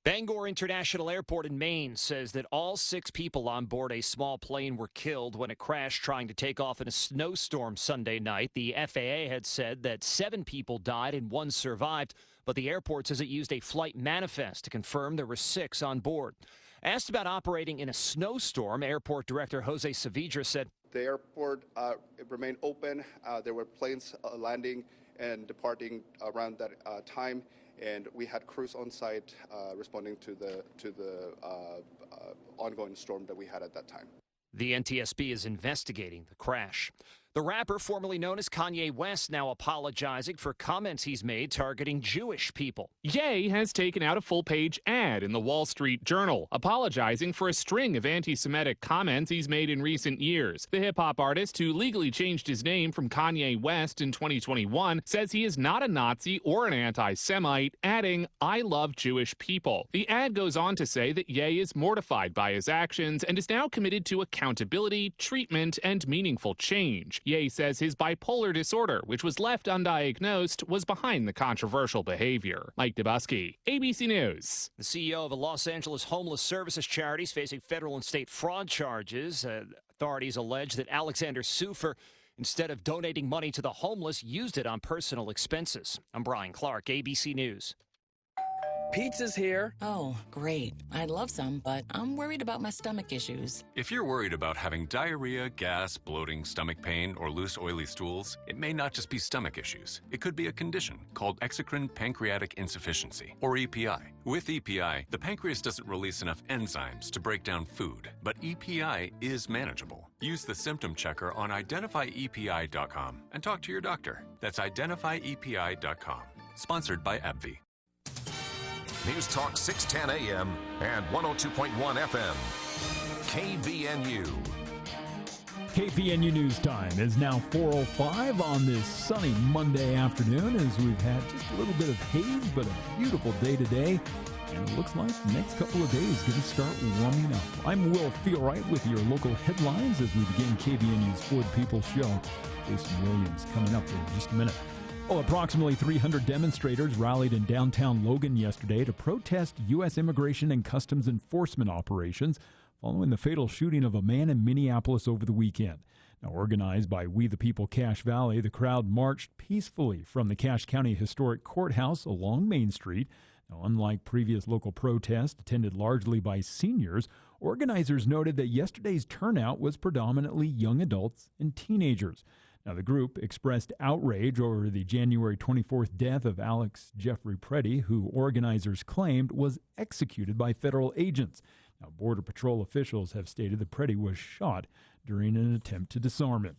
Bangor International Airport in Maine says that all 6 people on board a small plane were killed when it crashed trying to take off in a snowstorm Sunday night. The FAA had said that 7 people died and 1 survived, but the airport says it used a flight manifest to confirm there were 6 on board. Asked about operating in a snowstorm, Airport Director Jose Saavedra said, "The airport remained open. There were planes landing and departing around that time. And we had crews on site responding to the ongoing storm that we had at that time." The NTSB is investigating the crash. The rapper formerly known as Kanye West now apologizing for comments he's made targeting Jewish people. Ye has taken out a full-page ad in the Wall Street Journal, apologizing for a string of anti-Semitic comments he's made in recent years. The hip-hop artist, who legally changed his name from Kanye West in 2021, says he is not a Nazi or an anti-Semite, adding, "I love Jewish people." The ad goes on to say that Ye is mortified by his actions and is now committed to accountability, treatment, and meaningful change. Ye says his bipolar disorder, which was left undiagnosed, was behind the controversial behavior. Mike Dubusky, ABC News. The CEO of a Los Angeles homeless services charity is facing federal and state fraud charges. Authorities allege that Alexander Sufer, instead of donating money to the homeless, used it on personal expenses. I'm Brian Clark, ABC News. Pizza's here. Oh, great. I'd love some, but I'm worried about my stomach issues. If you're worried about having diarrhea, gas, bloating, stomach pain, or loose, oily stools, it may not just be stomach issues. It could be a condition called exocrine pancreatic insufficiency, or EPI. With EPI, the pancreas doesn't release enough enzymes to break down food, but EPI is manageable. Use the symptom checker on identifyepi.com and talk to your doctor. That's identifyepi.com. Sponsored by AbbVie. News Talk 610 AM and 102.1 FM. KVNU. KVNU News Time is now 4:05 on this sunny Monday afternoon as we've had just a little bit of haze, but a beautiful day today. And it looks like the next couple of days going to start warming up. I'm Will Feelright with your local headlines as we begin KVNU's Ford People Show. Jason Williams coming up in just a minute. Well, approximately 300 demonstrators rallied in downtown Logan yesterday to protest U.S. Immigration and Customs Enforcement operations following the fatal shooting of a man in Minneapolis over the weekend. Now, organized by We the People Cache Valley, the crowd marched peacefully from the Cache County Historic Courthouse along Main Street. Now, unlike previous local protests attended largely by seniors, organizers noted that yesterday's turnout was predominantly young adults and teenagers. Now, the group expressed outrage over the January 24th death of Alex Jeffrey Preddy, who organizers claimed was executed by federal agents. Now, Border Patrol officials have stated that Preddy was shot during an attempt to disarm him.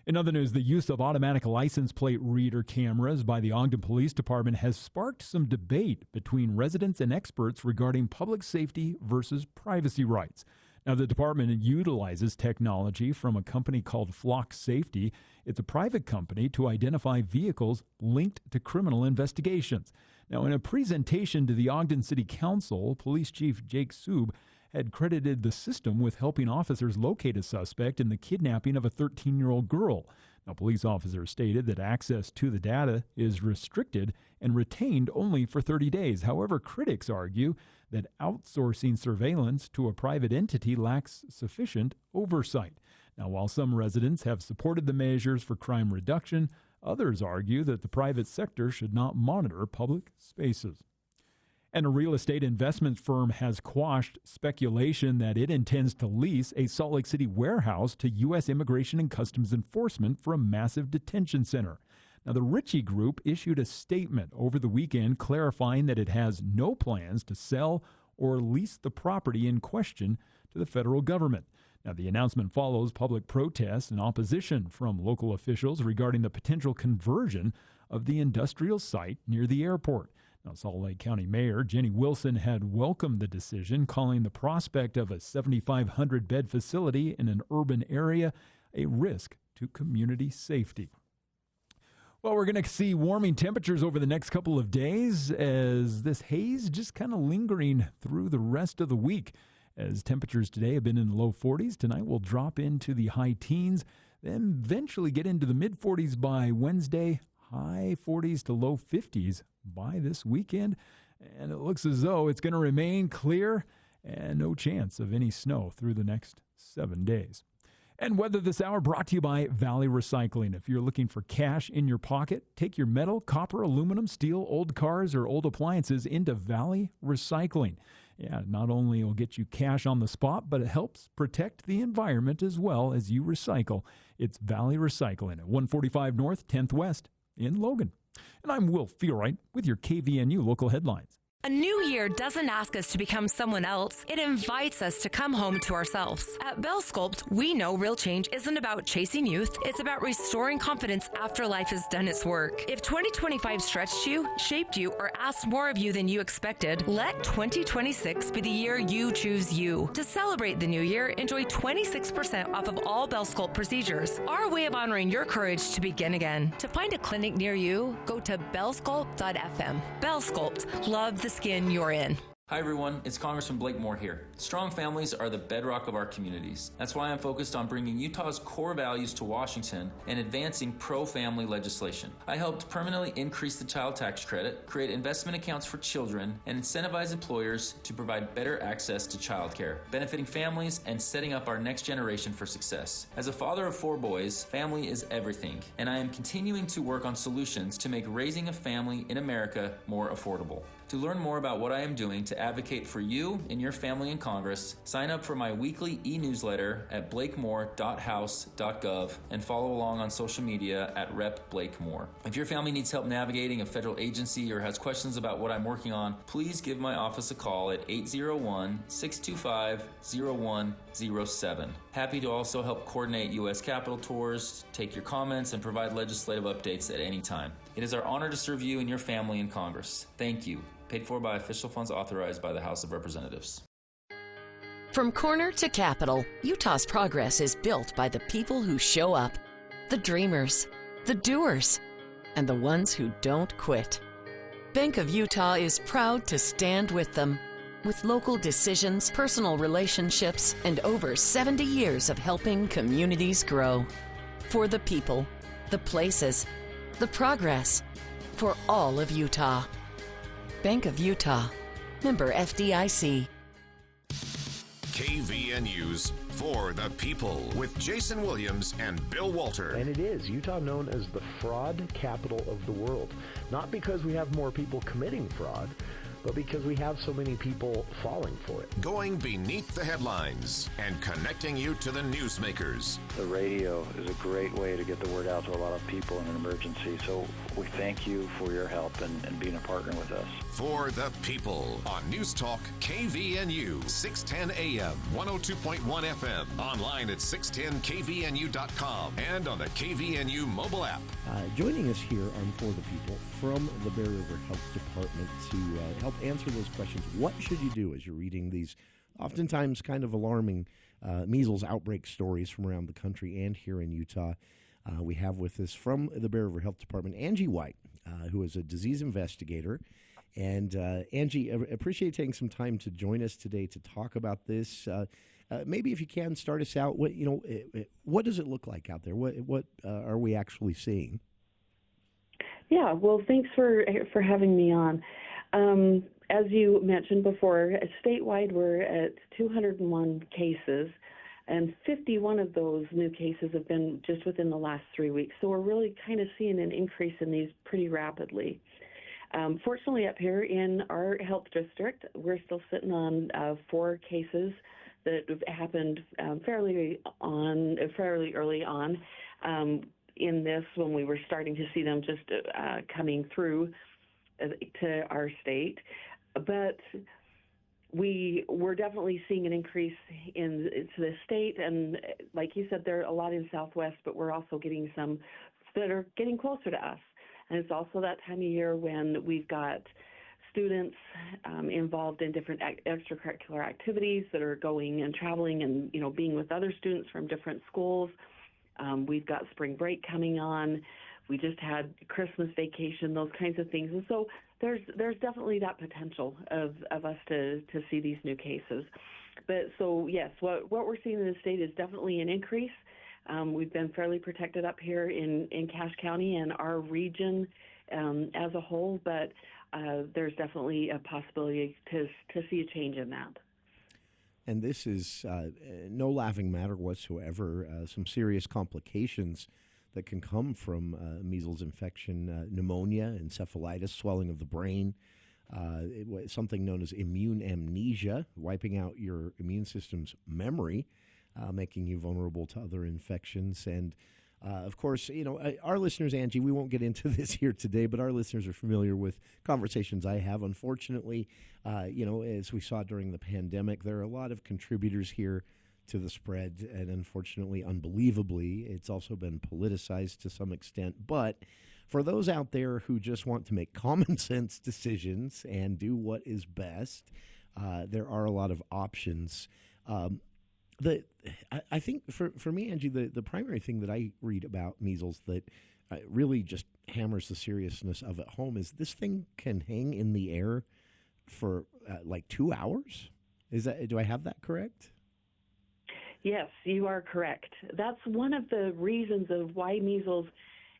In other news, the use of automatic license plate reader cameras by the Ogden Police Department has sparked some debate between residents and experts regarding public safety versus privacy rights. Now, the department utilizes technology from a company called Flock Safety. It's a private company to identify vehicles linked to criminal investigations. Now, in a presentation to the Ogden City Council, Police Chief Jake Soob had credited the system with helping officers locate a suspect in the kidnapping of a 13-year-old girl. Now, police officers stated that access to the data is restricted and retained only for 30 days. However, critics argue that outsourcing surveillance to a private entity lacks sufficient oversight. Now, while some residents have supported the measures for crime reduction, others argue that the private sector should not monitor public spaces. And a real estate investment firm has quashed speculation that it intends to lease a Salt Lake City warehouse to U.S. Immigration and Customs Enforcement for a massive detention center. Now, the Ritchie Group issued a statement over the weekend clarifying that it has no plans to sell or lease the property in question to the federal government. Now, the announcement follows public protests and opposition from local officials regarding the potential conversion of the industrial site near the airport. Now, Salt Lake County Mayor Jenny Wilson had welcomed the decision, calling the prospect of a 7,500-bed facility in an urban area a risk to community safety. Well, we're going to see warming temperatures over the next couple of days as this haze just kind of lingering through the rest of the week. As temperatures today have been in the low 40s, tonight will drop into the high teens, then eventually get into the mid-40s by Wednesday, high 40s to low 50s by this weekend. and it looks as though it's going to remain clear and no chance of any snow through the next 7 days. And weather this hour brought to you by Valley Recycling. If you're looking for cash in your pocket, take your metal, copper, aluminum, steel, old cars, or old appliances into Valley Recycling. Yeah, not only will get you cash on the spot, but it helps protect the environment as well as you recycle. It's Valley Recycling at 145 North, 10th West in Logan. And I'm Will Feelwright with your KVNU local headlines. A new year doesn't ask us to become someone else. It invites us to come home to ourselves. At Bell Sculpt, we know real change isn't about chasing youth. It's about restoring confidence after life has done its work. If 2025 stretched you, shaped you, or asked more of you than you expected, let 2026 be the year you choose you. To celebrate the new year, enjoy 26% off of all Bell Sculpt procedures. Our way of honoring your courage to begin again. To find a clinic near you, go to bellsculpt.fm. Bell Sculpt. Love the skin you're in. Hi everyone, it's Congressman Blake Moore here. Strong families are the bedrock of our communities. That's why I'm focused on bringing Utah's core values to Washington and advancing pro-family legislation. I helped permanently increase the child tax credit, create investment accounts for children, and incentivize employers to provide better access to childcare, benefiting families and setting up our next generation for success. As a father of 4 boys, family is everything, and I am continuing to work on solutions to make raising a family in America more affordable. To learn more about what I am doing to advocate for you and your family in Congress, sign up for my weekly e-newsletter at blakemore.house.gov and follow along on social media at Rep. Blake Moore. If your family needs help navigating a federal agency or has questions about what I'm working on, please give my office a call at 801-625-0107. Happy to also help coordinate U.S. Capitol tours, take your comments, and provide legislative updates at any time. It is our honor to serve you and your family in Congress. Thank you. Paid for by official funds authorized by the House of Representatives. From corner to capital, Utah's progress is built by the people who show up, the dreamers, the doers, and the ones who don't quit. Bank of Utah is proud to stand with them. With local decisions, personal relationships, and over 70 years of helping communities grow. For the people, the places, the progress, for all of Utah. Bank of Utah. Member FDIC. KVNU's For the People with Jason Williams and Bill Walter. And it is Utah known as the fraud capital of the world. Not because we have more people committing fraud, but because we have so many people falling for it. Going beneath the headlines and connecting you to the newsmakers. The radio is a great way to get the word out to a lot of people in an emergency, so we thank you for your help and being a partner with us. For the People on News Talk KVNU, 610 AM, 102.1 FM, online at 610kvnu.com, and on the KVNU mobile app. Joining us here on For the People from the Bear River Health Department to help answer those questions. What should you do as you're reading these oftentimes kind of alarming measles outbreak stories from around the country and here in Utah? We have with us from the Bear River Health Department, Angie White, who is a disease investigator. And Angie, I appreciate taking some time to join us today to talk about this. Maybe if you can start us out, what does it look like out there? What are we actually seeing? Yeah, well, thanks for having me on. As you mentioned before, statewide we're at 201 cases, and 51 of those new cases have been just within the last 3 weeks. So we're really kind of seeing an increase in these pretty rapidly. Fortunately, up here in our health district, we're still sitting on 4 cases that have happened fairly early on in this, when we were starting to see them just coming through to our state. But we're definitely seeing an increase to the state, and like you said, there are a lot in Southwest, but we're also getting some that are getting closer to us. And it's also that time of year when we've got students involved in different extracurricular activities that are going and traveling and, being with other students from different schools. We've got spring break coming on. We just had Christmas vacation, those kinds of things. And so there's definitely that potential of us to see these new cases. But so, yes, what we're seeing in the state is definitely an increase. We've been fairly protected up here in Cache County and our region as a whole, but there's definitely a possibility to see a change in that. And this is no laughing matter whatsoever. Some serious complications that can come from measles infection, pneumonia, encephalitis, swelling of the brain, something known as immune amnesia, wiping out your immune system's memory, making you vulnerable to other infections. And of course, our listeners, Angie, we won't get into this here today, but our listeners are familiar with conversations I have. Unfortunately, as we saw during the pandemic, there are a lot of contributors here to the spread, and unfortunately, unbelievably, it's also been politicized to some extent. But for those out there who just want to make common sense decisions and do what is best, there are a lot of options. I think for me, Angie, the primary thing that I read about measles that really just hammers the seriousness of it home is this thing can hang in the air for like 2 hours. Do I have that correct? Yes, you are correct. That's one of the reasons of why measles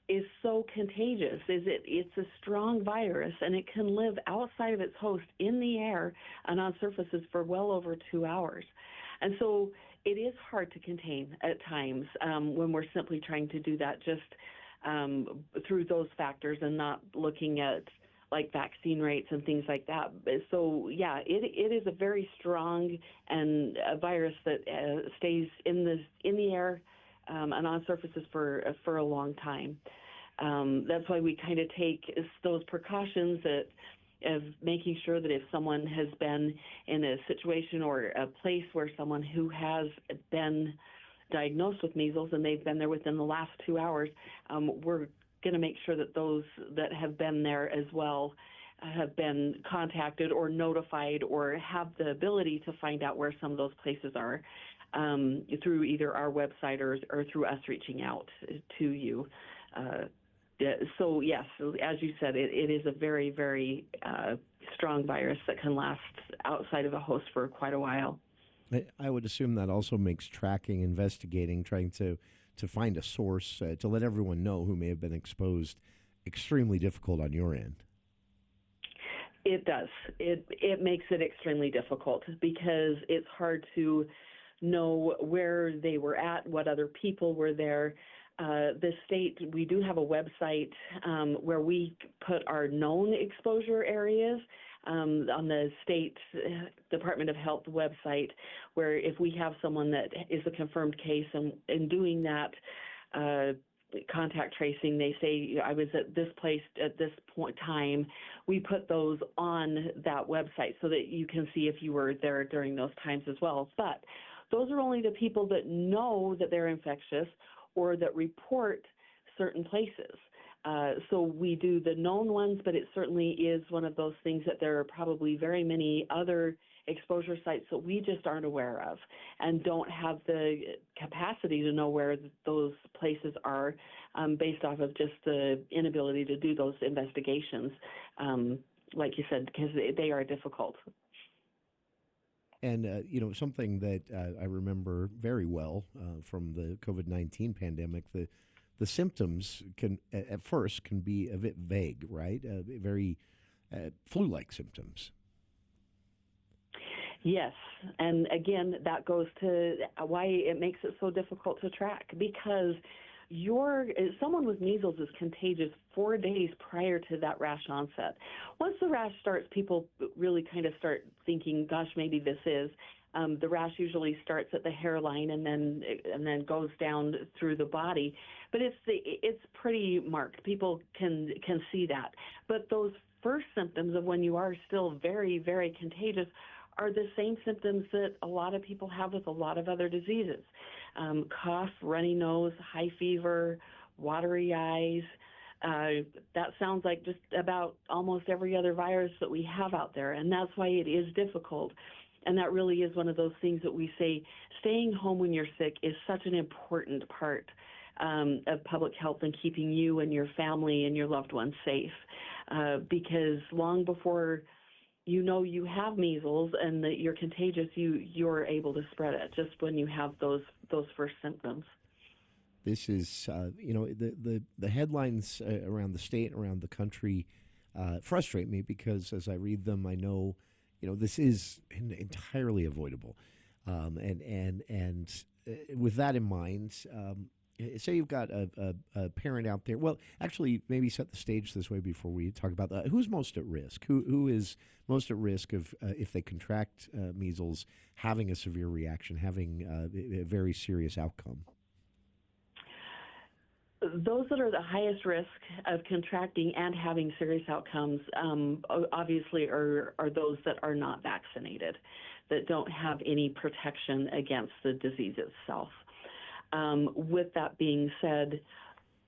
is so contagious, is it's a strong virus, and it can live outside of its host in the air and on surfaces for well over 2 hours. And so it is hard to contain at times when we're simply trying to do that just through those factors and not looking at like vaccine rates and things like that. So, yeah, it is a very strong and a virus that stays in the air and on surfaces for a long time. That's why we kind of take those precautions of making sure that if someone has been in a situation or a place where someone who has been diagnosed with measles and they've been there within the last 2 hours, we're going to make sure that those that have been there as well have been contacted or notified or have the ability to find out where some of those places are through either our website or through us reaching out to you. So, yes, as you said, it is a very, very strong virus that can last outside of a host for quite a while. I would assume that also makes tracking, investigating, trying to find a source, to let everyone know who may have been exposed, extremely difficult on your end. It does. It makes it extremely difficult because it's hard to know where they were at, what other people were there. The state, we do have a website where we put our known exposure areas on the state Department of Health website, where if we have someone that is a confirmed case and in doing that contact tracing, they say, I was at this place at this point time, we put those on that website so that you can see if you were there during those times as well. But those are only the people that know that they're infectious or that report certain places. So we do the known ones, but it certainly is one of those things that there are probably very many other exposure sites that we just aren't aware of and don't have the capacity to know where those places are based off of just the inability to do those investigations, like you said, because they are difficult. And, something that I remember very well from the COVID-19 pandemic, the symptoms at first can be a bit vague, right? Very flu-like symptoms. Yes. And again, that goes to why it makes it so difficult to track, because someone with measles is contagious 4 days prior to that rash onset. Once the rash starts, people really kind of start thinking, gosh, maybe this is. The rash usually starts at the hairline and then goes down through the body, but it's pretty marked. People can see that. But those first symptoms of when you are still very, very contagious are the same symptoms that a lot of people have with a lot of other diseases. Cough, runny nose, high fever, watery eyes. That sounds like just about almost every other virus that we have out there, and that's why it is difficult. And that really is one of those things that we say, staying home when you're sick is such an important part of public health and keeping you and your family and your loved ones safe. Because long before you have measles and that you're contagious, you're able to spread it just when you have those first symptoms. This is, the headlines around the state, around the country frustrate me because as I read them, I know, this is entirely avoidable. With that in mind, say you've got a parent out there. Well, actually, maybe set the stage this way before we talk about that. Who's most at risk? Who is most at risk of, if they contract measles, having a severe reaction, having a very serious outcome? Those that are the highest risk of contracting and having serious outcomes, obviously, are those that are not vaccinated, that don't have any protection against the disease itself. With that being said,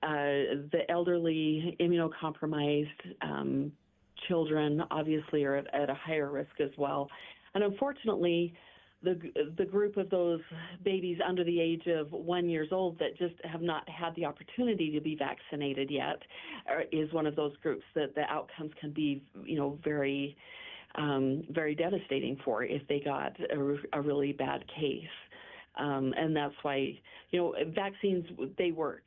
the elderly, immunocompromised children obviously are at a higher risk as well. And unfortunately, the group of those babies under the age of 1 year old that just have not had the opportunity to be vaccinated yet is one of those groups that the outcomes can be, very, very devastating for if they got a really bad case. And that's why, vaccines, they work.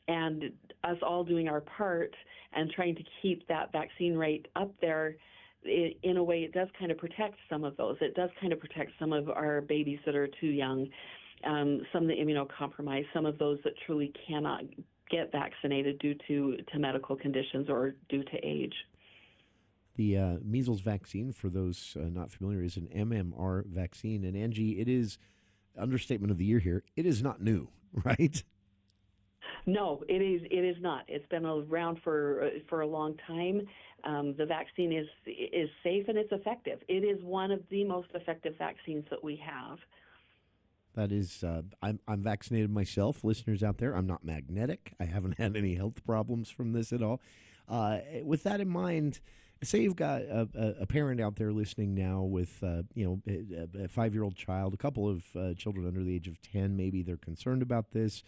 And us all doing our part and trying to keep that vaccine rate up there, in a way, it does kind of protect some of those. It does kind of protect some of our babies that are too young, some of the immunocompromised, some of those that truly cannot get vaccinated due to medical conditions or due to age. The measles vaccine, for those not familiar, is an MMR vaccine. And Angie, it is, understatement of the year here, it is not new, right? No, it is not. It's been around for a long time. The vaccine is safe and it's effective. It is one of the most effective vaccines that we have. That is, I'm vaccinated myself. Listeners out there, I'm not magnetic. I haven't had any health problems from this at all. With that in mind, say you've got a parent out there listening now with, a 5-year-old child, a couple of children under the age of 10. Maybe they're concerned about this.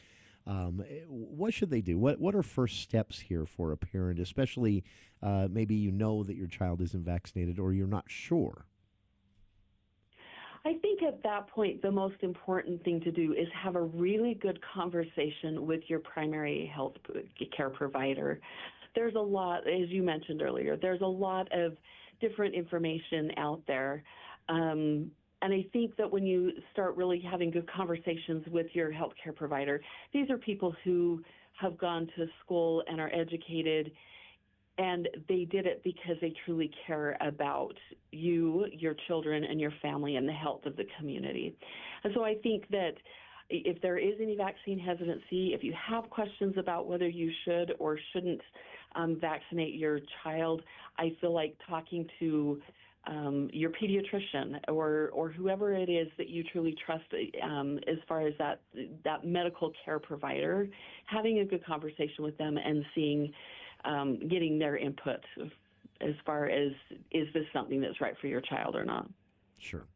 What should they do? What are first steps here for a parent, especially maybe you know that your child isn't vaccinated or you're not sure? I think at that point, the most important thing to do is have a really good conversation with your primary health care provider. There's a lot, as you mentioned earlier, there's a lot of different information out there. And I think that when you start really having good conversations with your healthcare provider, these are people who have gone to school and are educated, and they did it because they truly care about you, your children, and your family and the health of the community. And so I think that if there is any vaccine hesitancy, if you have questions about whether you should or shouldn't vaccinate your child, I feel like talking to your pediatrician or whoever it is that you truly trust as far as that medical care provider, having a good conversation with them and seeing, getting their input as far as, is this something that's right for your child or not? Sure.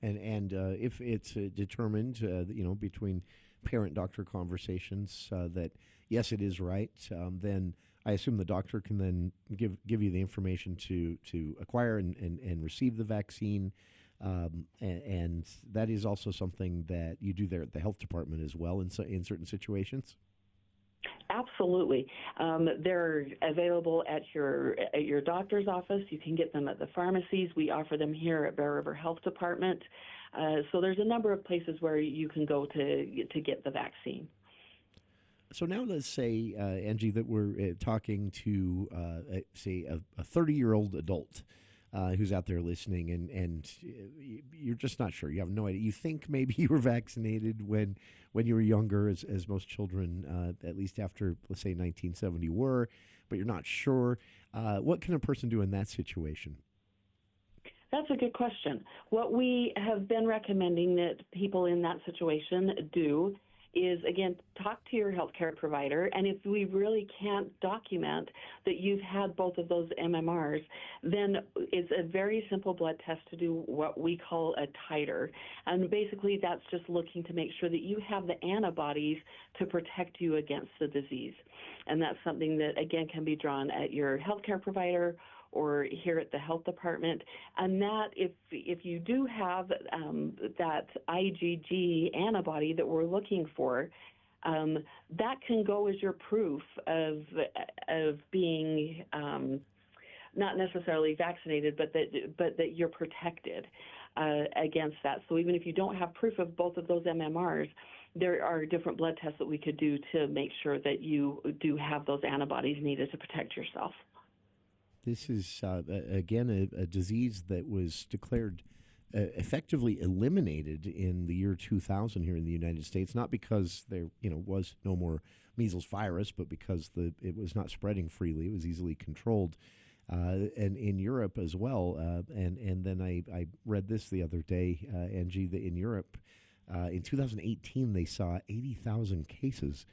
And if it's determined, between parent-doctor conversations that, yes, it is right, then I assume the doctor can then give you the information to acquire and receive the vaccine. And that is also something that you do there at the health department as well in certain situations? Absolutely. They're available at your doctor's office. You can get them at the pharmacies. We offer them here at Bear River Health Department. So there's a number of places where you can go to get the vaccine. So now let's say, Angie, that we're talking to, say, a 30-year-old adult who's out there listening, and you're just not sure. You have no idea. You think maybe you were vaccinated when you were younger, as most children, at least after, let's say, 1970 were, but you're not sure. What can a person do in that situation? That's a good question. What we have been recommending that people in that situation do is, again, talk to your healthcare provider, and if we really can't document that you've had both of those MMRs, then it's a very simple blood test to do what we call a titer. And basically that's just looking to make sure that you have the antibodies to protect you against the disease. And that's something that, again, can be drawn at your healthcare provider or here at the health department. And that, if you do have that IgG antibody that we're looking for, that can go as your proof of being not necessarily vaccinated, but that you're protected against that. So even if you don't have proof of both of those MMRs, there are different blood tests that we could do to make sure that you do have those antibodies needed to protect yourself. This is, again, a disease that was declared effectively eliminated in the year 2000 here in the United States, not because there was no more measles virus, but because it was not spreading freely. It was easily controlled. And in Europe as well. And then I read this the other day, Angie, that in Europe, in 2018, they saw 80,000 cases.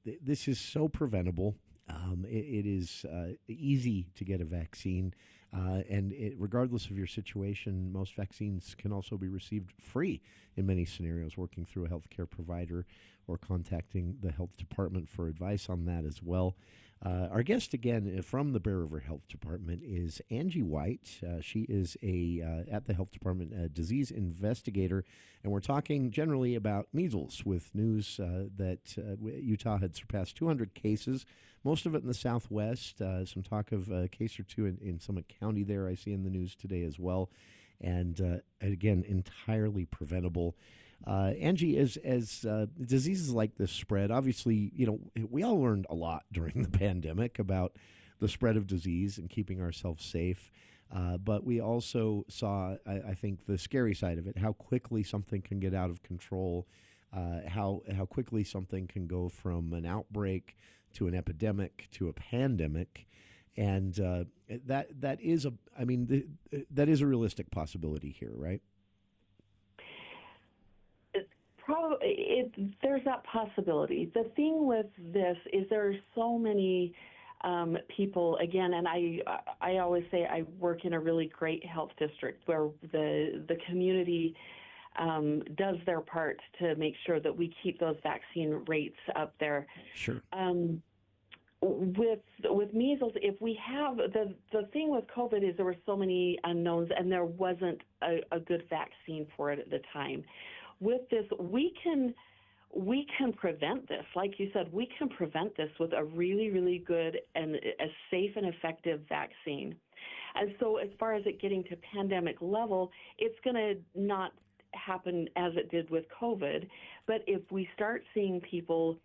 This is so preventable. It is easy to get a vaccine. And regardless of your situation, most vaccines can also be received free in many scenarios, working through a healthcare provider or contacting the health department for advice on that as well. Our guest, again, from the Bear River Health Department is Angie White. She is at the health department, a disease investigator, and we're talking generally about measles with news that Utah had surpassed 200 cases, most of it in the Southwest, some talk of a case or two in Summit County there I see in the news today as well, and again, entirely preventable. Angie, as diseases like this spread, obviously, we all learned a lot during the pandemic about the spread of disease and keeping ourselves safe. But we also saw, I think, the scary side of it, how quickly something can get out of control, how quickly something can go from an outbreak to an epidemic to a pandemic. And that is a realistic possibility here, right? There's that possibility. The thing with this is there are so many people, again, and I always say I work in a really great health district where the community does their part to make sure that we keep those vaccine rates up there. Sure. With measles, if we have the thing with COVID is there were so many unknowns and there wasn't a good vaccine for it at the time. With this, we can prevent this. Like you said, we can prevent this with a really, really good and a safe and effective vaccine. And so as far as it getting to pandemic level, it's going to not happen as it did with COVID. But if we start seeing people,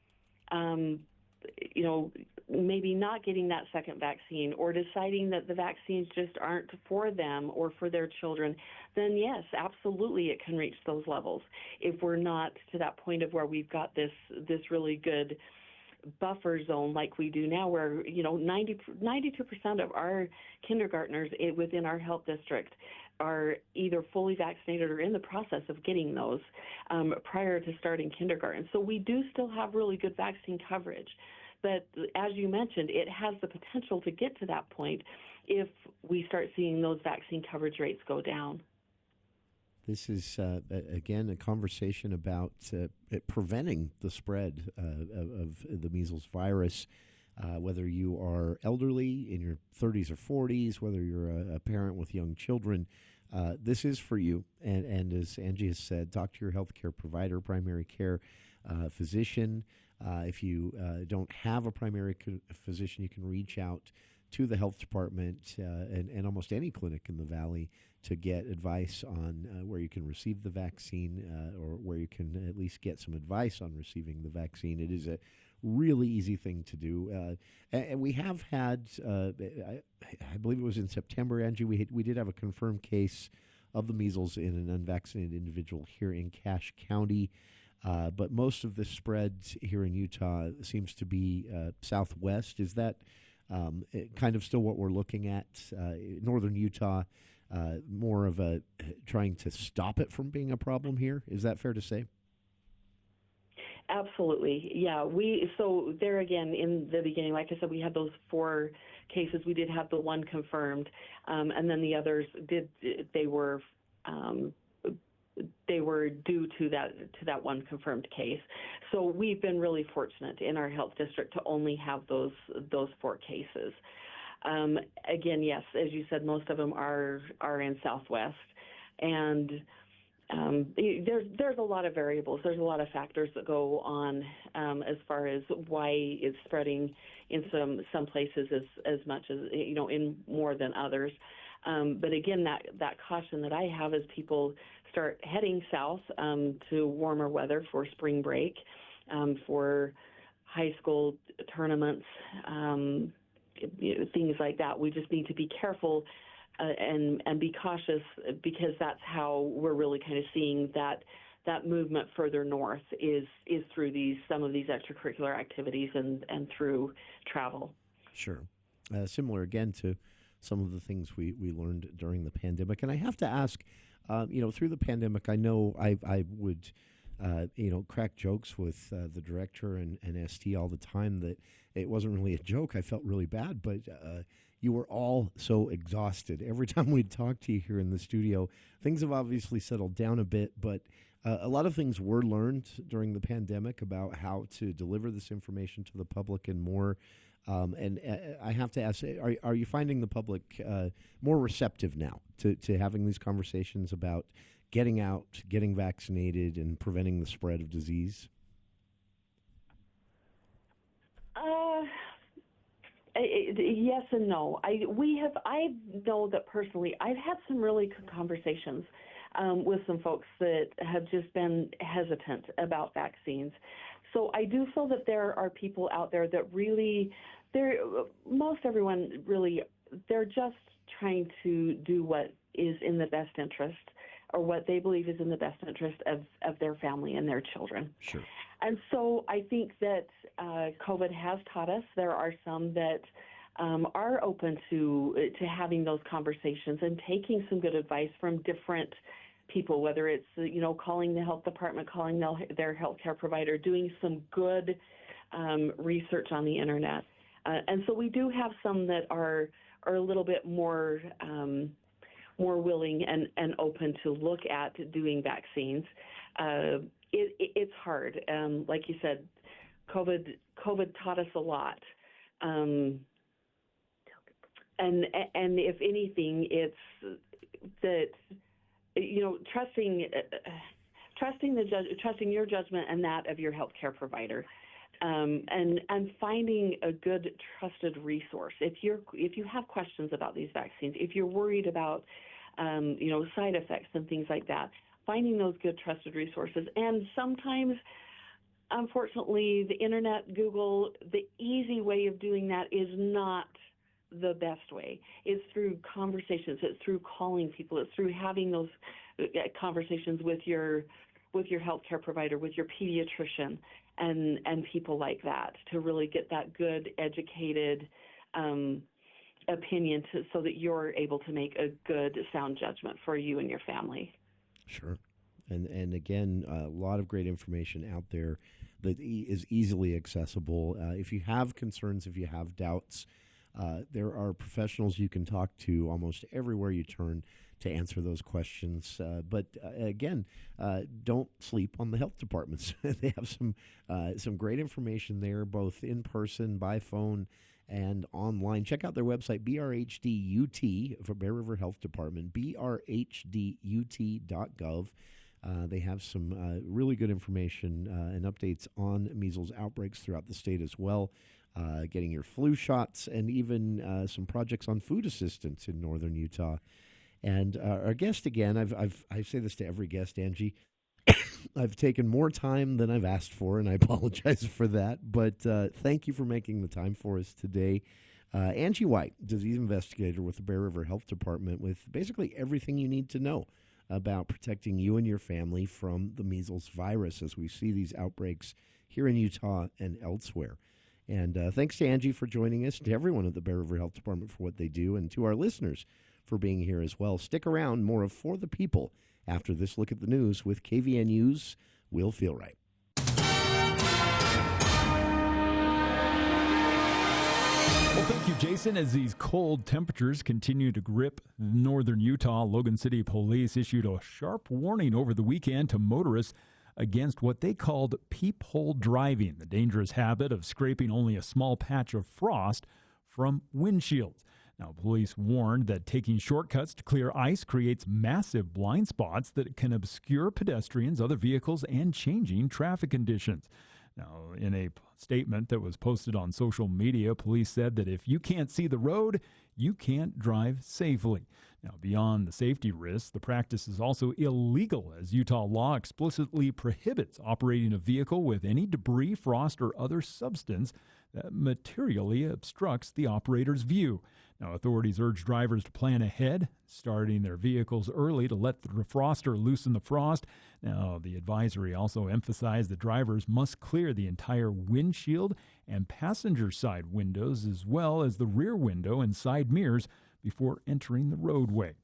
maybe not getting that second vaccine or deciding that the vaccines just aren't for them or for their children, then yes, absolutely it can reach those levels. If we're not to that point of where we've got this really good buffer zone like we do now, where 92% of our kindergartners within our health district are either fully vaccinated or in the process of getting those prior to starting kindergarten. So we do still have really good vaccine coverage. But as you mentioned, it has the potential to get to that point if we start seeing those vaccine coverage rates go down. This is, again, a conversation about preventing the spread of the measles virus, whether you are elderly, in your 30s or 40s, whether you're a parent with young children. This is for you. And as Angie has said, talk to your healthcare provider, primary care physician. If you don't have a primary physician, you can reach out to the health department and almost any clinic in the Valley to get advice on where you can receive the vaccine or where you can at least get some advice on receiving the vaccine. It is a really easy thing to do. And we have had, I believe it was in September, Angie, we did have a confirmed case of the measles in an unvaccinated individual here in Cache County. But most of the spread here in Utah seems to be southwest. Is that kind of still what we're looking at? Northern Utah, more of a trying to stop it from being a problem here. Is that fair to say? Absolutely. Yeah. So there again, in the beginning, like I said, we had those 4 cases. We did have the one confirmed, and then the others they were due to that one confirmed case. So we've been really fortunate in our health district to only have those 4 cases. Again, yes, as you said, most of them are in Southwest, and there's a lot of variables. There's a lot of factors that go on as far as why it's spreading in some places as much as, in more than others. But again, that caution that I have as people start heading south to warmer weather for spring break, for high school tournaments, things like that. We just need to be careful and be cautious, because that's how we're really kind of seeing that movement further north is through some of these extracurricular activities and through travel. Sure. Similar again to some of the things we learned during the pandemic. And I have to ask, through the pandemic, I know I would, crack jokes with the director and ST all the time that it wasn't really a joke. I felt really bad, but you were all so exhausted. Every time we'd talk to you here in the studio, things have obviously settled down a bit, but a lot of things were learned during the pandemic about how to deliver this information to the public and more. And I have to ask, are you finding the public more receptive now to having these conversations about getting out, getting vaccinated, and preventing the spread of disease? Yes and no. I know that personally, I've had some really good conversations with some folks that have just been hesitant about vaccines. So I do feel that there are people out there that really, most everyone really, they're just trying to do what is in the best interest, or what they believe is in the best interest of their family and their children. Sure. And so I think that COVID has taught us. There are some that are open to having those conversations and taking some good advice from different people, whether it's, calling the health department, calling their healthcare provider, doing some good research on the internet. And so we do have some that are a little bit more willing and open to look at doing vaccines. It's hard. Like you said, COVID taught us a lot. And if anything, it's that, trusting your judgment and that of your healthcare provider, and finding a good trusted resource. If you have questions about these vaccines, if you're worried about side effects and things like that, finding those good trusted resources. And sometimes, unfortunately, the internet, Google, the easy way of doing that is not the best way. It's through conversations. It's through calling people. It's through having those conversations with your healthcare provider, with your pediatrician, and people like that, to really get that good, educated opinion, so that you're able to make a good, sound judgment for you and your family. Sure. And again, a lot of great information out there that is easily accessible. If you have concerns, if you have doubts, there are professionals you can talk to almost everywhere you turn to answer those questions. But again, don't sleep on the health departments. They have some great information there, both in person, by phone, and online. Check out their website, BRHD-UT, for Bear River Health Department, BRHDUT.gov. They have some really good information and updates on measles outbreaks throughout the state as well, getting your flu shots, and even some projects on food assistance in northern Utah. And our guest again, I say this to every guest, Angie, I've taken more time than I've asked for, and I apologize for that. But thank you for making the time for us today. Angie White, disease investigator with the Bear River Health Department, with basically everything you need to know about protecting you and your family from the measles virus as we see these outbreaks here in Utah and elsewhere. And thanks to Angie for joining us, to everyone at the Bear River Health Department for what they do, and to our listeners for being here as well. Stick around, more of For the People after this look at the news with KVNU's Will Feel Right. Well, thank you, Jason. As these cold temperatures continue to grip northern Utah, Logan City Police issued a sharp warning over the weekend to motorists against what they called peephole driving, the dangerous habit of scraping only a small patch of frost from windshields. Now, police warned that taking shortcuts to clear ice creates massive blind spots that can obscure pedestrians, other vehicles, and changing traffic conditions. Now, in a statement that was posted on social media, police said that if you can't see the road, you can't drive safely. Now, beyond the safety risks, the practice is also illegal, as Utah law explicitly prohibits operating a vehicle with any debris, frost, or other substance that materially obstructs the operator's view. Now, authorities urge drivers to plan ahead, starting their vehicles early to let the defroster loosen the frost. Now, the advisory also emphasized that drivers must clear the entire windshield and passenger side windows, as well as the rear window and side mirrors, before entering the roadway.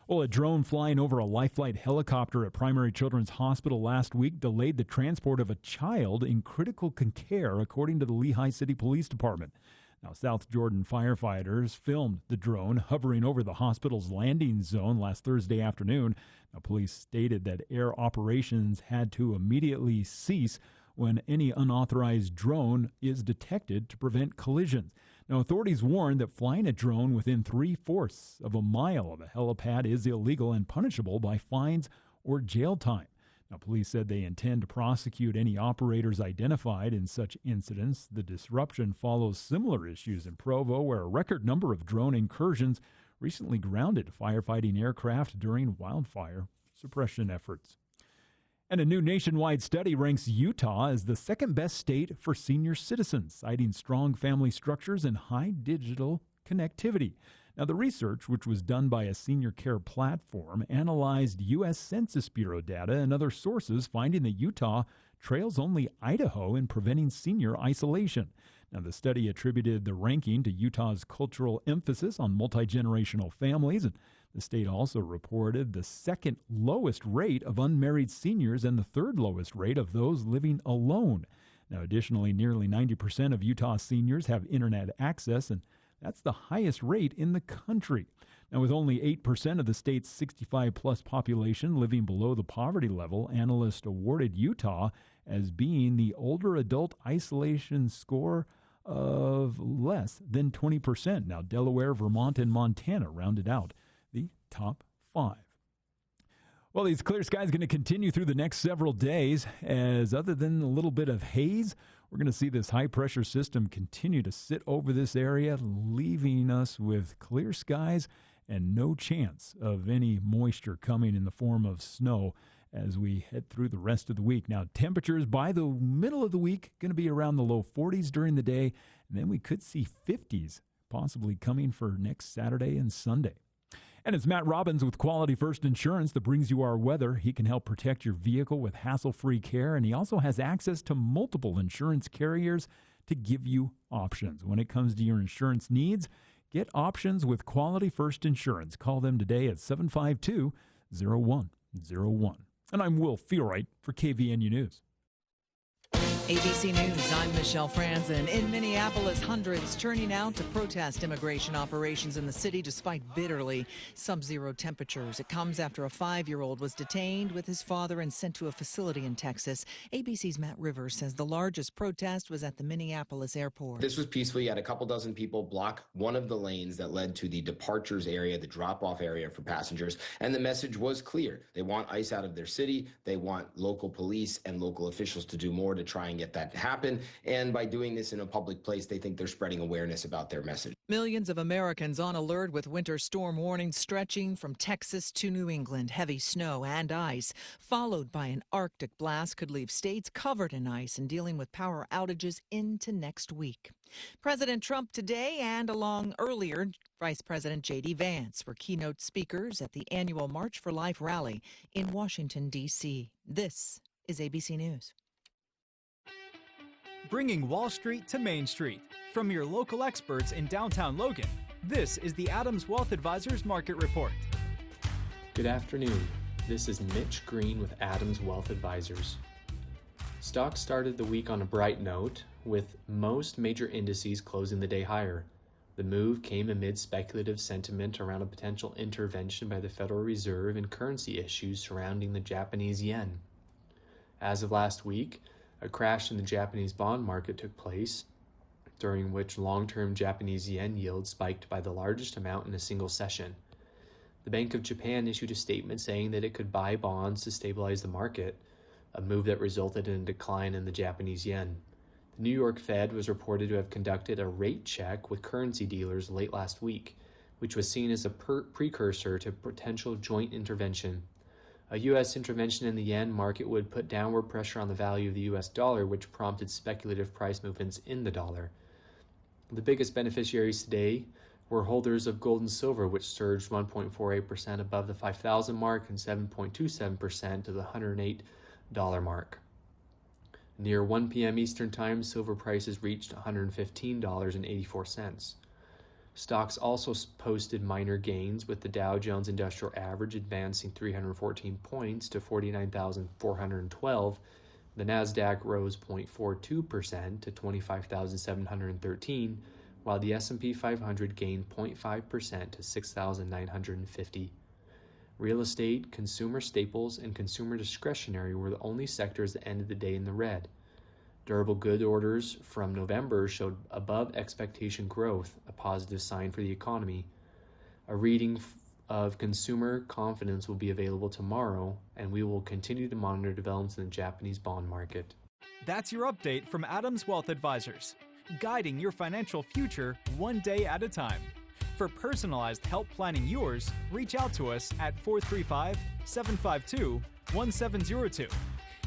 Well, a drone flying over a Life-Flight helicopter at Primary Children's Hospital last week delayed the transport of a child in critical care, according to the Lehigh City Police Department. Now, South Jordan firefighters filmed the drone hovering over the hospital's landing zone last Thursday afternoon. Now, police stated that air operations had to immediately cease when any unauthorized drone is detected to prevent collisions. Now, authorities warned that flying a drone within 3/4 of a mile of a helipad is illegal and punishable by fines or jail time. Now, police said they intend to prosecute any operators identified in such incidents. The disruption follows similar issues in Provo, where a record number of drone incursions recently grounded firefighting aircraft during wildfire suppression efforts. And a new nationwide study ranks Utah as the second best state for senior citizens, citing strong family structures and high digital connectivity. Now, the research, which was done by a senior care platform, analyzed U.S. Census Bureau data and other sources, finding that Utah trails only Idaho in preventing senior isolation. Now, the study attributed the ranking to Utah's cultural emphasis on multi-generational families, and the state also reported the second lowest rate of unmarried seniors and the third lowest rate of those living alone. Now, additionally, nearly 90% of Utah seniors have internet access, and that's the highest rate in the country. Now, with only 8% of the state's 65-plus population living below the poverty level, analysts awarded Utah as being the older adult isolation score of less than 20%. Now, Delaware, Vermont, and Montana rounded out the top 5. Well, these clear skies going to continue through the next several days, as other than a little bit of haze, we're going to see this high-pressure system continue to sit over this area, leaving us with clear skies and no chance of any moisture coming in the form of snow as we head through the rest of the week. Now, temperatures by the middle of the week going to be around the low 40s during the day, and then we could see 50s possibly coming for next Saturday and Sunday. And it's Matt Robbins with Quality First Insurance that brings you our weather. He can help protect your vehicle with hassle-free care, and he also has access to multiple insurance carriers to give you options. When it comes to your insurance needs, get options with Quality First Insurance. Call them today at 752-0101. And I'm Will Feelwright for KVNU News. ABC News, I'm Michelle Franzen. In Minneapolis, hundreds turning out to protest immigration operations in the city despite bitterly sub-zero temperatures. It comes after a 5-year-old was detained with his father and sent to a facility in Texas. ABC's Matt Rivers says the largest protest was at the Minneapolis airport. This was peaceful. You had a couple dozen people block one of the lanes that led to the departures area, the drop-off area for passengers. And the message was clear. They want ICE out of their city. They want local police and local officials to do more to try and get that to happen. And by doing this in a public place, they think they're spreading awareness about their message. Millions of Americans on alert with winter storm warnings stretching from Texas to New England. Heavy snow and ice, followed by an Arctic blast, could leave states covered in ice and dealing with power outages into next week. President Trump today and along earlier, Vice President J.D. Vance were keynote speakers at the annual March for Life rally in Washington, D.C. This is ABC News. Bringing Wall Street to Main Street. From your local experts in downtown Logan, this is the Adams Wealth Advisors Market Report. Good afternoon. This is Mitch Green with Adams Wealth Advisors. Stocks started the week on a bright note, with most major indices closing the day higher. The move came amid speculative sentiment around a potential intervention by the Federal Reserve and currency issues surrounding the Japanese yen. As of last week, a crash in the Japanese bond market took place, during which long-term Japanese yen yields spiked by the largest amount in a single session. The Bank of Japan issued a statement saying that it could buy bonds to stabilize the market, a move that resulted in a decline in the Japanese yen. The New York Fed was reported to have conducted a rate check with currency dealers late last week, which was seen as a precursor to potential joint intervention. A U.S. intervention in the yen market would put downward pressure on the value of the U.S. dollar, which prompted speculative price movements in the dollar. The biggest beneficiaries today were holders of gold and silver, which surged 1.48% above the 5,000 mark and 7.27% to the $108 mark. Near 1 p.m. Eastern Time, silver prices reached $115.84. Stocks also posted minor gains, with the Dow Jones Industrial Average advancing 314 points to 49,412. The Nasdaq rose 0.42% to 25,713, while the S&P 500 gained 0.5% to 6,950. Real estate, consumer staples, and consumer discretionary were the only sectors that ended the day in the red. Durable good orders from November showed above expectation growth, a positive sign for the economy. A reading of consumer confidence will be available tomorrow, and we will continue to monitor developments in the Japanese bond market. That's your update from Adams Wealth Advisors, guiding your financial future one day at a time. For personalized help planning yours, reach out to us at 435-752-1702.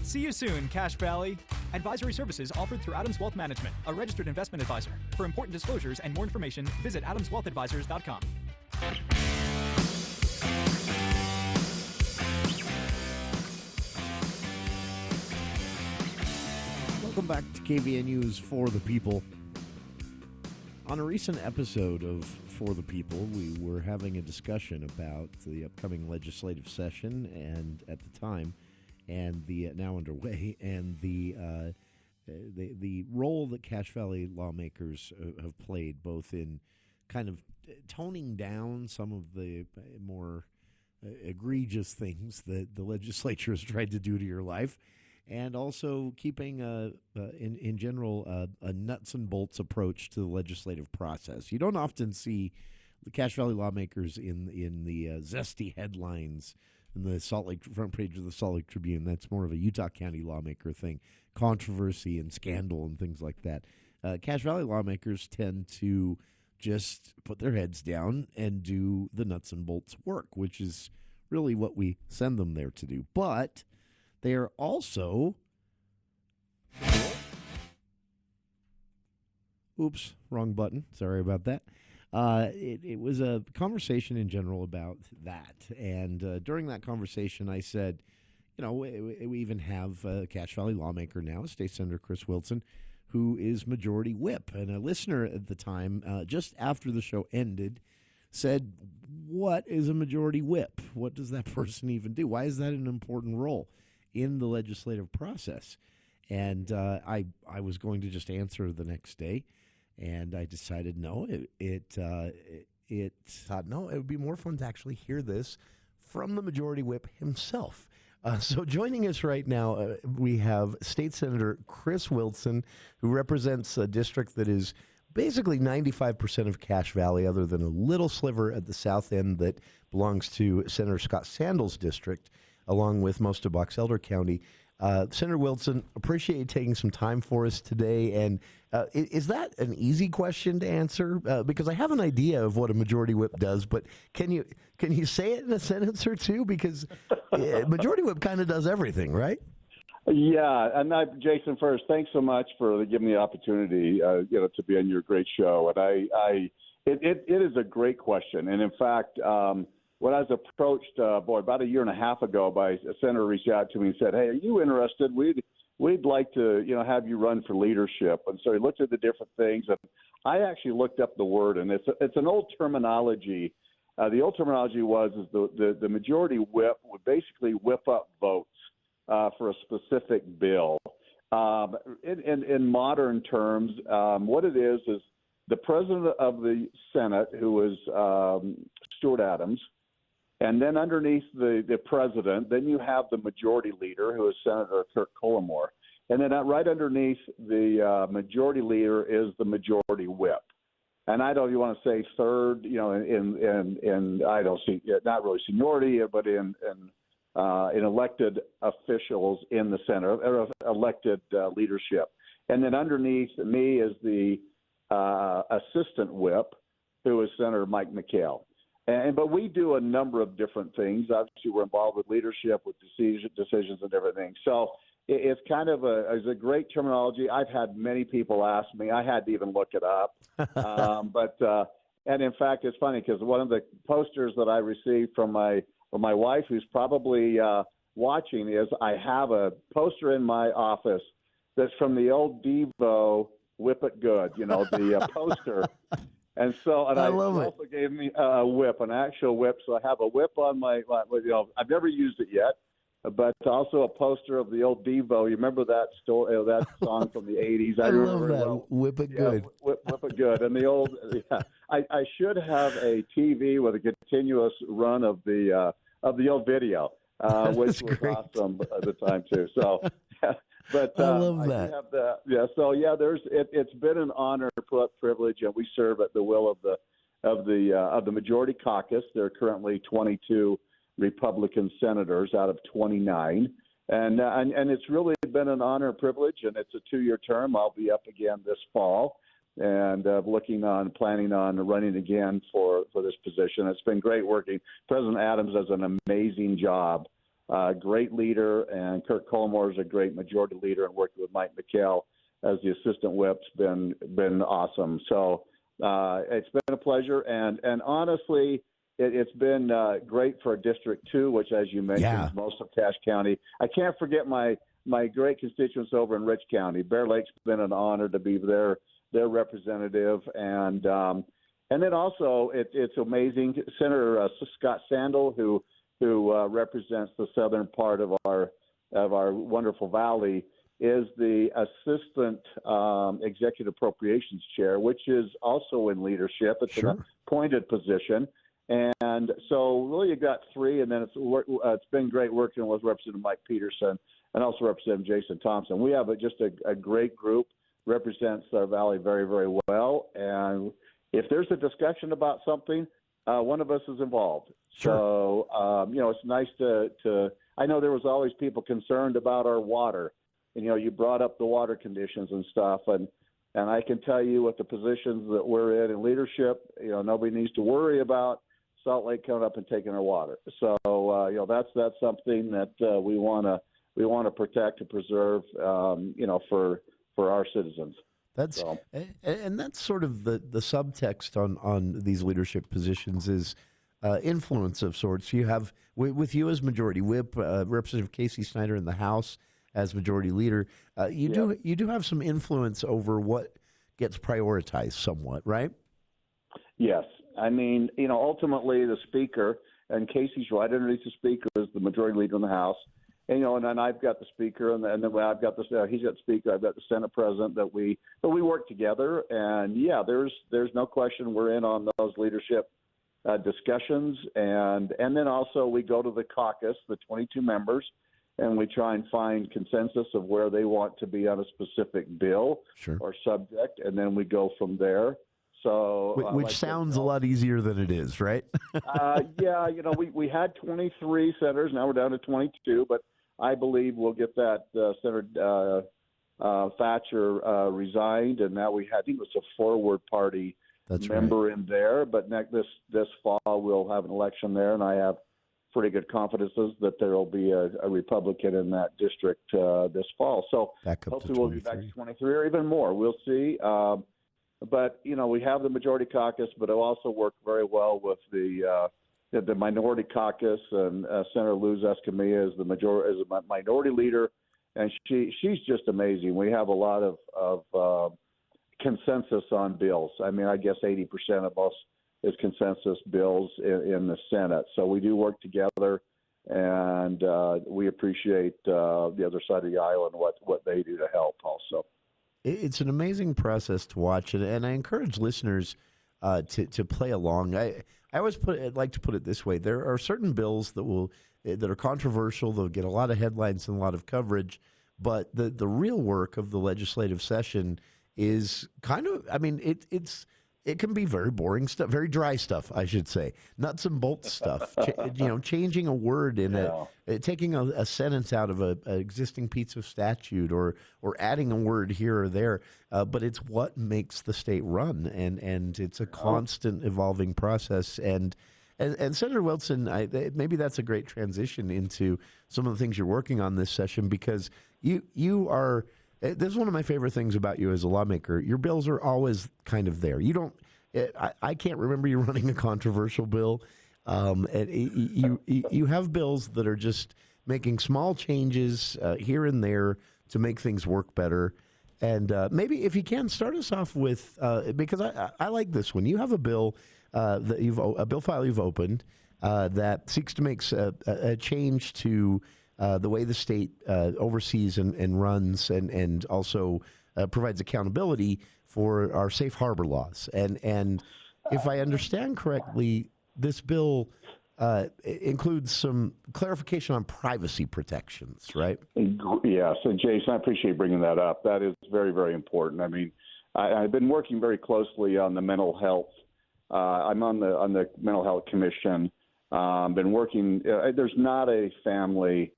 See you soon, Cache Valley. Advisory services offered through Adams Wealth Management, a registered investment advisor. For important disclosures and more information, visit adamswealthadvisors.com. Welcome back to KVNU's For the People. On a recent episode of For the People, we were having a discussion about the upcoming legislative session and at the time, and the now underway, and the role that Cache Valley lawmakers have played, both in kind of toning down some of the more egregious things that the legislature has tried to do to your life, and also keeping, in general, a nuts and bolts approach to the legislative process. You don't often see the Cache Valley lawmakers in the zesty headlines in the Salt Lake front page of the Salt Lake Tribune. That's more of a Utah County lawmaker thing, controversy and scandal and things like that. Cache Valley lawmakers tend to just put their heads down and do the nuts and bolts work, which is really what we send them there to do. But they are also... Oops, wrong button. Sorry about that. It was a conversation in general about that. And during that conversation, I said, you know, we even have a Cache Valley lawmaker now, State Senator Chris Wilson, who is Majority Whip. And a listener at the time, just after the show ended, said, what is a Majority Whip? What does that person even do? Why is that an important role in the legislative process? And I was going to just answer the next day. And I decided, no, it would be more fun to actually hear this from the Majority Whip himself. So joining us right now, we have State Senator Chris Wilson, who represents a district that is basically 95% of Cache Valley, other than a little sliver at the south end that belongs to Senator Scott Sandel's district, along with most of Box Elder County. Senator Wilson, appreciate you taking some time for us today. And is that an easy question to answer? Because I have an idea of what a Majority Whip does, but can you say it in a sentence or two? Because Majority Whip kind of does everything, right? Yeah, and Jason, first, thanks so much for giving me the opportunity, to be on your great show. And it is a great question, and in fact. When I was approached, about a year and a half ago, by a senator reached out to me and said, "Hey, are you interested? We'd like to, have you run for leadership." And so he looked at the different things, and I actually looked up the word, and it's an old terminology. The old terminology is the Majority Whip would basically whip up votes for a specific bill. In modern terms, what it is the president of the Senate, who is Stuart Adams. And then underneath the president, then you have the majority leader, who is Senator Kirk Cullimore. And then right underneath the majority leader is the majority whip. And I don't even want to say third, in I don't see, not really seniority, but in elected officials in the center, or elected leadership. And then underneath me is the assistant whip, who is Senator Mike McHale. But we do a number of different things. Obviously, we're involved with leadership, with decisions and everything. So it's kind of it's a great terminology. I've had many people ask me. I had to even look it up. And in fact, it's funny because one of the posters that I received from my wife, who's probably watching, is I have a poster in my office that's from the old Devo Whip It Good, the poster. And I love it. Also gave me a whip, an actual whip. So I have a whip on my I've never used it yet, but also a poster of the old Devo. You remember that story, that song from the 80s? I love that. Well. Whip It Good. Whip It Good. And the old, I should have a TV with a continuous run of the old video, which was great. awesome at the time too. So, but I love that. It's been an honor, privilege, and we serve at the will of the majority caucus. There are currently 22 Republican senators out of 29, and it's really been an honor and privilege. And it's a 2-year term. I'll be up again this fall, and planning on running again for this position. It's been great working. President Adams does an amazing job. Great leader, and Kirk Colmore is a great majority leader, and working with Mike McHale as the assistant whip's been awesome. So it's been a pleasure, and honestly, it's been great for District 2, which, as you mentioned, is most of Cache County. I can't forget my great constituents over in Rich County. Bear Lake's been an honor to be their representative, and then also it's amazing. Senator Scott Sandel, who represents the southern part of our wonderful valley, is the assistant executive appropriations chair, which is also in leadership. It's an appointed position. And so really you got 3, and then it's been great working with Representative Mike Peterson and also Representative Jason Thompson. We have just a great group, represents our valley very, very well. And if there's a discussion about something, one of us is involved. Sure. So, it's nice to I know there was always people concerned about our water. And, you brought up the water conditions and stuff. And I can tell you with the positions that we're in leadership, nobody needs to worry about Salt Lake coming up and taking our water. So, that's something that we want to protect and preserve, for our citizens. And that's sort of the subtext on these leadership positions is influence of sorts. You have with you as majority whip, Representative Casey Snyder in the House as majority leader. You do have some influence over what gets prioritized somewhat, right? Yes. I mean, ultimately the Speaker, and Casey's right underneath the Speaker, is the majority leader in the House. And, and then I've got the Speaker, and then I've got he's got the Speaker, I've got the Senate President, but we work together. And there's no question we're in on those leadership discussions, and then also we go to the caucus, the 22 members, and we try and find consensus of where they want to be on a specific bill or subject, and then we go from there. So, which sounds a lot easier than it is, right? We had 23 senators, now we're down to 22, but I believe we'll get that Senator Thatcher resigned, and now I think it was a Forward Party member in there. But this fall we'll have an election there, and I have pretty good confidences that there will be a Republican in that district this fall. So hopefully we'll be back to 23 or even more. We'll see. But we have the majority caucus, but it'll also work very well with the minority caucus, and Senator Luz Escamilla is the minority leader, and she's just amazing. We have a lot of consensus on bills. I mean, I guess 80% of us is consensus bills in the Senate. So we do work together, and we appreciate the other side of the aisle and what they do to help also. It's an amazing process to watch, and I encourage listeners to play along. I always like to put it this way: there are certain bills that are controversial, they'll get a lot of headlines and a lot of coverage, But the real work of the legislative session is kind of, I mean, it can be very boring stuff, very dry stuff, I should say, nuts and bolts stuff. Changing a word in taking a sentence out of an existing piece of statute, or adding a word here or there. But it's what makes the state run, and it's a constant evolving process. And Senator Wilson, maybe that's a great transition into some of the things you're working on this session, because you are. This is one of my favorite things about you as a lawmaker. Your bills are always kind of there. You don't. I can't remember you running a controversial bill. You have bills that are just making small changes here and there to make things work better. And maybe if you can start us off with, because I like this one. You have a bill a bill file you've opened that seeks to make a change to the way the state oversees and runs, and also provides accountability for our safe harbor laws. And if I understand correctly, this bill includes some clarification on privacy protections, right? Yes, and Jason, I appreciate bringing that up. That is very, very important. I mean, I've been working very closely on the mental health. I'm on the Mental Health Commission. Been working. There's not a family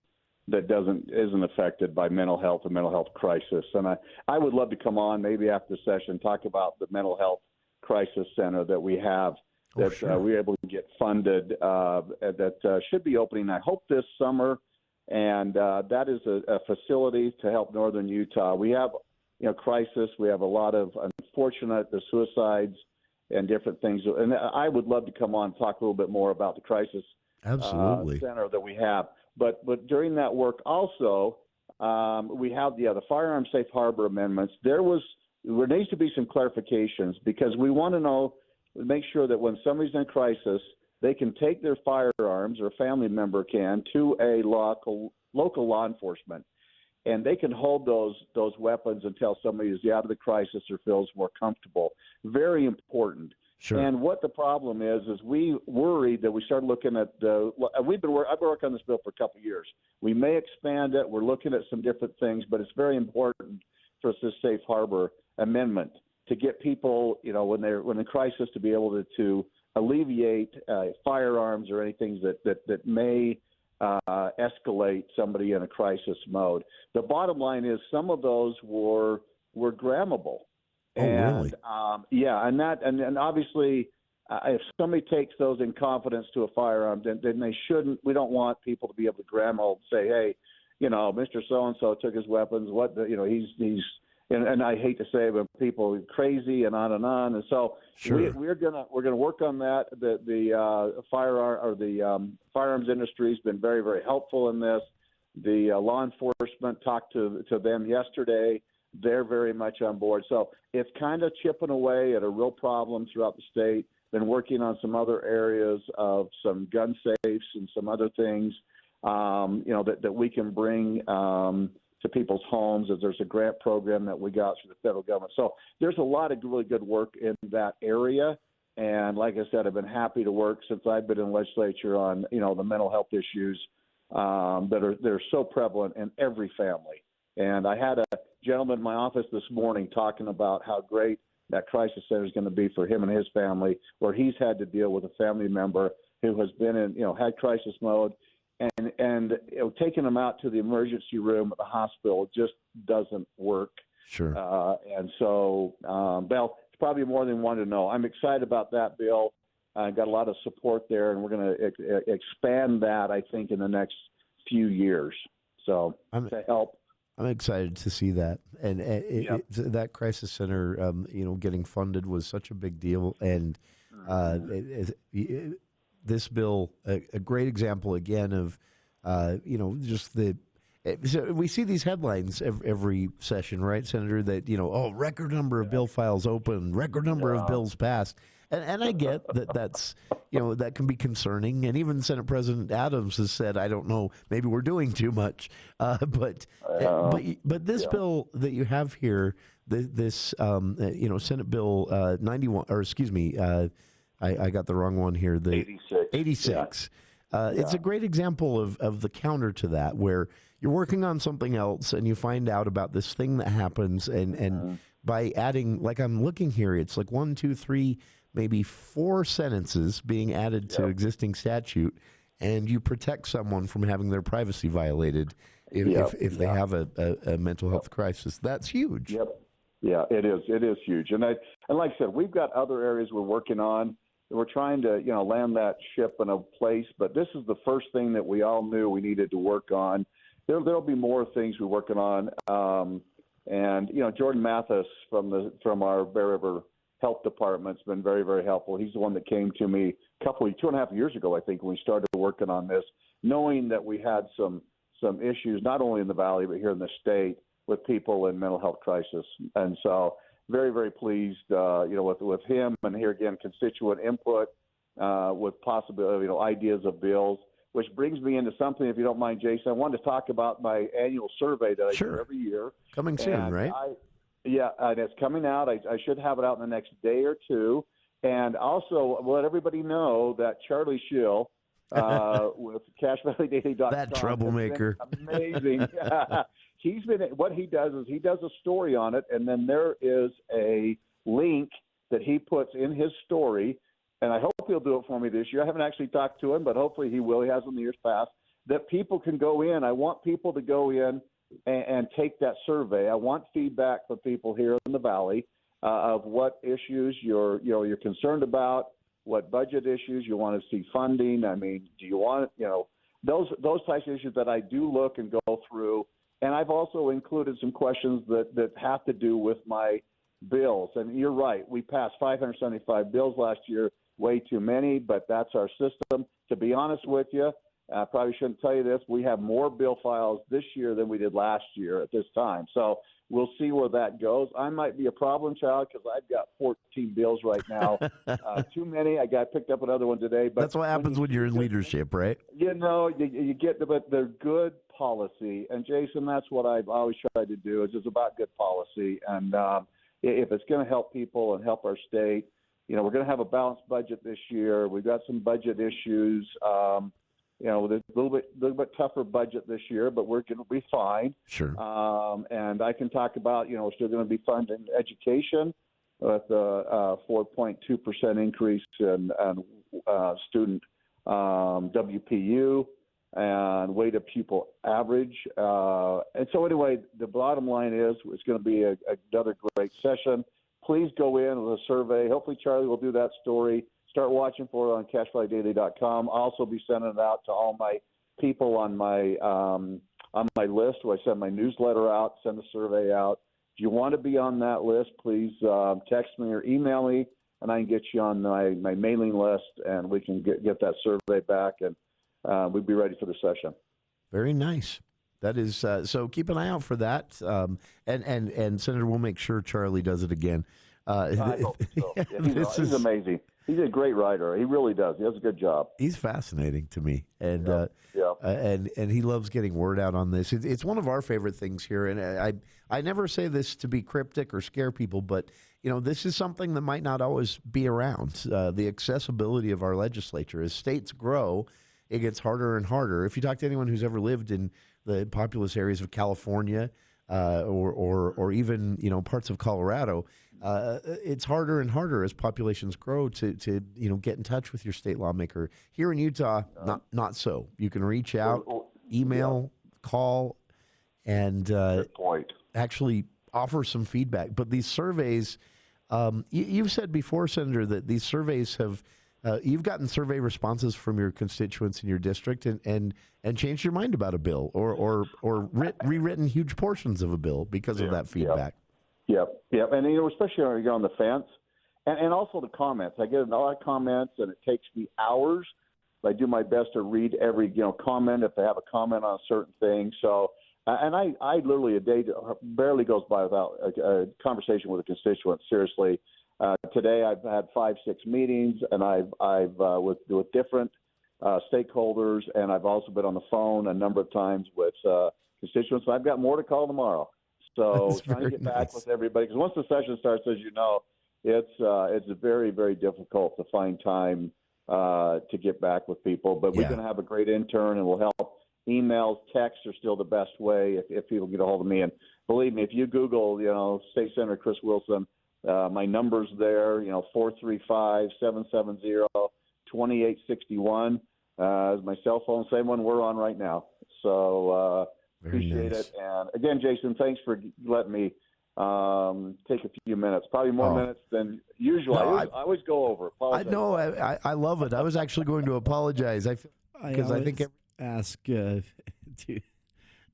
that isn't affected by mental health and mental health crisis. And I would love to come on maybe after the session, talk about the mental health crisis center that we have, that we're able to get funded, that should be opening, I hope, this summer. And that is a facility to help northern Utah. We have, crisis. We have a lot of unfortunate suicides and different things. And I would love to come on and talk a little bit more about the crisis center that we have. But during that work also, we have the firearm safe harbor amendments. There needs to be some clarifications, because we want to make sure that when somebody's in crisis, they can take their firearms, or a family member can, to a local law enforcement, and they can hold those weapons until somebody is out of the crisis or feels more comfortable. Very important. Sure. And what the problem is we worried that we started looking at I've been working on this bill for a couple of years. We may expand it. We're looking at some different things, but it's very important for us, this safe harbor amendment, to get people, when they're in crisis, to be able to alleviate firearms or anything that may escalate somebody in a crisis mode. The bottom line is some of those were grammable. Oh, really? And obviously, if somebody takes those in confidence to a firearm, then they shouldn't. We don't want people to be able to grandma say, "Hey, Mr. So and so took his weapons. He's." And I hate to say it, but people are crazy and on and on. And so we're gonna work on that. The firearms industry has been very, very helpful in this. The law enforcement, talked to them yesterday. They're very much on board. So it's kind of chipping away at a real problem throughout the state. Been working on some other areas of some gun safes and some other things, that we can bring to people's homes, as there's a grant program that we got through the federal government. So there's a lot of really good work in that area. And like I said, I've been happy to work since I've been in the legislature on, the mental health issues they're so prevalent in every family. And I had a gentleman in my office this morning talking about how great that crisis center is going to be for him and his family, where he's had to deal with a family member who has been in, had crisis mode, and taking them out to the emergency room at the hospital just doesn't work. Sure. And so, Bell, it's probably more than one to know. I'm excited about that bill. I got a lot of support there, and we're going to expand that, I think, in the next few years. So to help. I'm excited to see that, and that crisis center, getting funded was such a big deal, and this bill, a great example again of, just the. So we see these headlines every session, right, Senator? That record number of bill files open, record number of bills passed, and I get that's that can be concerning, and even Senate President Adams has said, I don't know, maybe we're doing too much, but this bill that you have here, this Senate Bill 91, or excuse me, I got the wrong one here, the 86. It's a great example of the counter to that, where you're working on something else and you find out about this thing that happens, and by adding, like I'm looking here, it's like 1, 2, 3, maybe 4 sentences being added to existing statute, and you protect someone from having their privacy violated if they have a mental health crisis. That's huge. Yeah, it is. It is huge. And like I said, we've got other areas we're working on. We're trying to, land that ship in a place, but this is the first thing that we all knew we needed to work on. There'll be more things we're working on. And Jordan Mathis from our Bear River Health Department's been very, very helpful. He's the one that came to me 2.5 years ago, I think, when we started working on this, knowing that we had some issues, not only in the Valley, but here in the state with people in mental health crisis. And so very, very pleased, with him, and here again, constituent input with possible, ideas of bills, which brings me into something, if you don't mind, Jason. I wanted to talk about my annual survey that I do every year. Coming soon, right? And it's coming out. I should have it out in the next day or two. And also let everybody know that Charlie Schill with CashValleyDaily.com. That troublemaker. Amazing. What he does is he does a story on it, and then there is a link that he puts in his story, and I hope he'll do it for me this year. I haven't actually talked to him, but hopefully he will. He has in the years past, that people can go in. I want people to go in and take that survey. I want feedback from people here in the Valley of what issues you're concerned about, what budget issues you want to see funding. I mean, do you want, those types of issues that I do look and go through. And I've also included some questions that have to do with my bills. And you're right, we passed 575 bills last year, way too many, but that's our system. To be honest with you, I probably shouldn't tell you this, we have more bill files this year than we did last year at this time. So we'll see where that goes. I might be a problem child because I've got 14 bills right now. Too many. I got picked up another one today. But that's what happens when you're in leadership, right? You get, but they're good policy. And Jason, that's what I've always tried to do, is it's about good policy. And if it's going to help people and help our state, we're going to have a balanced budget this year. We've got some budget issues. There's a little bit tougher budget this year, but we're going to be fine. Sure. And I can talk about, we're still going to be funding education with a 4.2% increase in student WPU and weighted pupil average. And so anyway, the bottom line is it's going to be another great session. Please go in with a survey. Hopefully Charlie will do that story. Start watching for it on CashValleyDaily.com. I'll also be sending it out to all my people on my list, where I send my newsletter out, send the survey out. If you want to be on that list, please text me or email me, and I can get you on my mailing list, and we can get that survey back, and we'll be ready for the session. Very nice. That is so. Keep an eye out for that, and Senator, we'll make sure Charlie does it again. I hope so. Yeah, he's amazing. He's a great writer. He really does. He does a good job. He's fascinating to me, and and he loves getting word out on this. It's one of our favorite things here, and I never say this to be cryptic or scare people, but this is something that might not always be around. The accessibility of our legislature, as states grow, it gets harder and harder. If you talk to anyone who's ever lived in the populous areas of California or even parts of Colorado, it's harder and harder as populations grow to get in touch with your state lawmaker. Here in Utah, not so. You can reach out, email, call, and actually offer some feedback. But these surveys, you've said before, Senator, that these surveys have you've gotten survey responses from your constituents in your district and changed your mind about a bill or rewritten huge portions of a bill because of that feedback. Yep. And especially when you're on the fence, and also the comments. I get a lot of comments, and it takes me hours. I do my best to read every comment if they have a comment on a certain thing. So, and I literally, a day barely goes by without a conversation with a constituent. Seriously, today I've had 5-6 meetings, and I've with different stakeholders, and I've also been on the phone a number of times with constituents. I've got more to call tomorrow. So trying to get back with everybody, because once the session starts, as you know, it's very, very difficult to find time to get back with people. But we're going to have a great intern, and we'll help. Emails, texts are still the best way if people get a hold of me. And believe me, if you Google, State Senator Chris Wilson, my number's there, 435-770-2861 is my cell phone, same one we're on right now. So appreciate it. And again, Jason, thanks for letting me take a few minutes, probably more minutes than usual. No, I always go over. Apologize. I love it. I was actually going to apologize because I think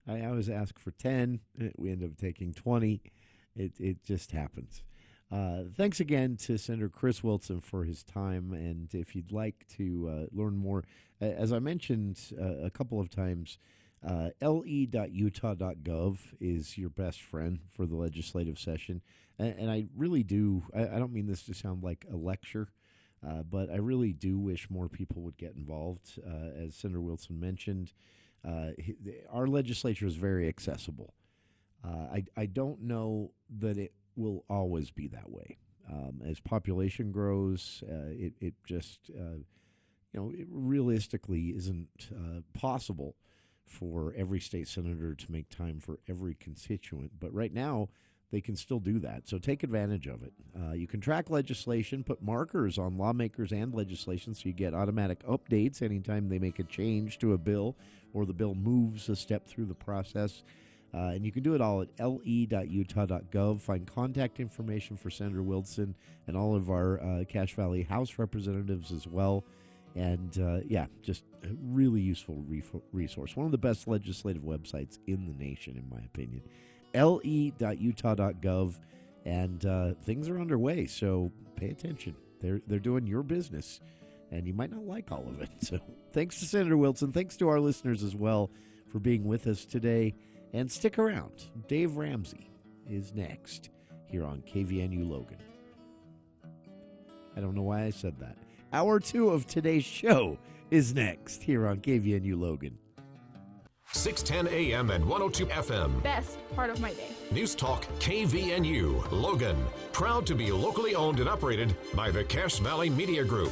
I always ask for 10. We end up taking 20. It just happens. Thanks again to Senator Chris Wilson for his time. And if you'd like to learn more, as I mentioned a couple of times, le.utah.gov is your best friend for the legislative session. And I really do, I don't mean this to sound like a lecture, but I really do wish more people would get involved. As Senator Wilson mentioned, our legislature is very accessible. I don't know that it will always be that way. As population grows, it just, it realistically isn't possible for every state senator to make time for every constituent. But right now, they can still do that. So take advantage of it. You can track legislation, put markers on lawmakers and legislation so you get automatic updates anytime they make a change to a bill or the bill moves a step through the process. And you can do it all at le.utah.gov. Find contact information for Senator Wilson and all of our Cache Valley House representatives as well. And, just a really useful resource. One of the best legislative websites in the nation, in my opinion. le.utah.gov. And things are underway, so pay attention. They're doing your business, and you might not like all of it. So thanks to Senator Wilson. Thanks to our listeners as well for being with us today. And stick around. Dave Ramsey is next here on KVNU Logan. I don't know why I said that. Hour 2 of today's show is next here on KVNU Logan. 610 AM and 102 FM. Best part of my day. News Talk KVNU Logan. Proud to be locally owned and operated by the Cache Valley Media Group.